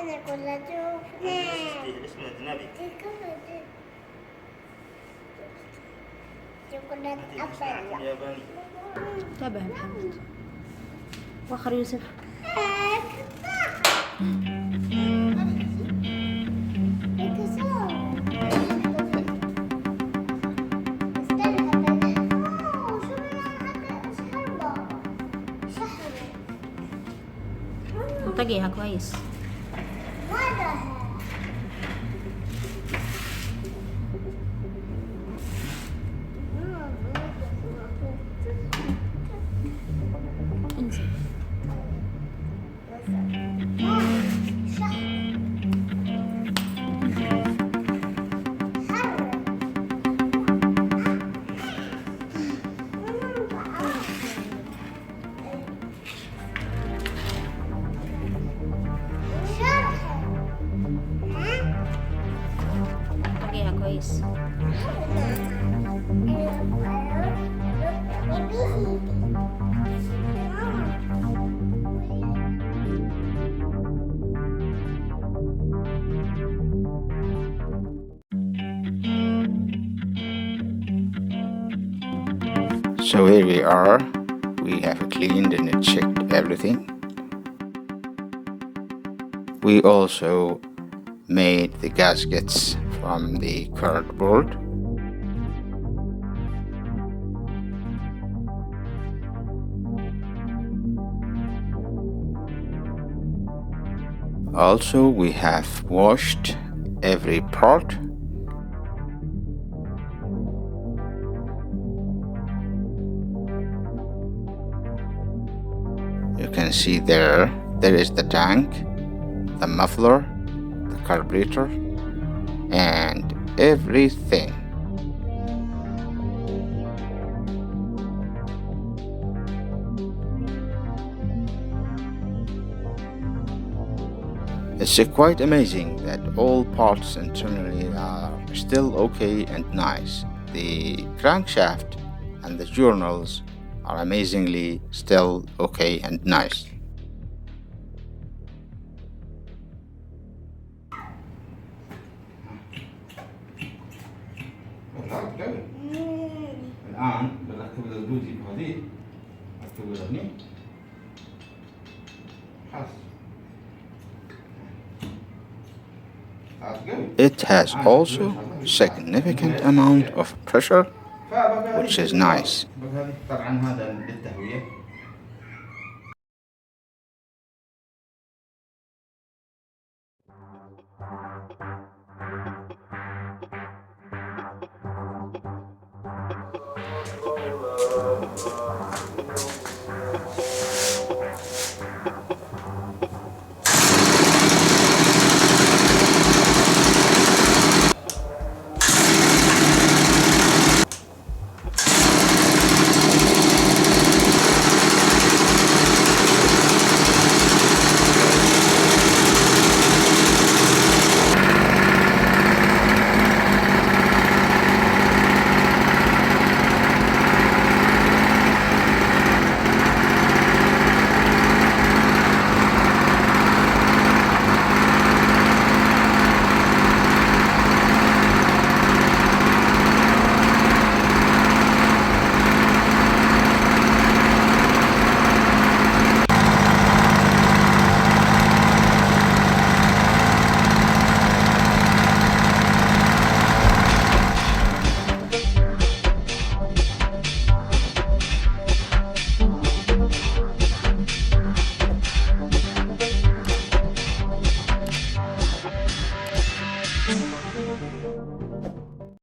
أنا كلها ستيهل اسمه أجنبي. شوكولاتة أبل ياباني. انتبه محمد. وآخر يوسف. انطقيها كويس. انزل. انطقيها كويس. So here we are. We have cleaned and checked everything. We also made the gaskets from the cardboard. Also, we have washed every part. You can see there is the tank, the muffler, the carburetor, and everything. It's quite amazing that all parts internally are still okay and nice. The crankshaft and the journals are amazingly still okay and nice. الآن بنركب الدوزي بهذه نركب هني It has also significant amount of pressure, which is nice. طبعا هذا للتهوية.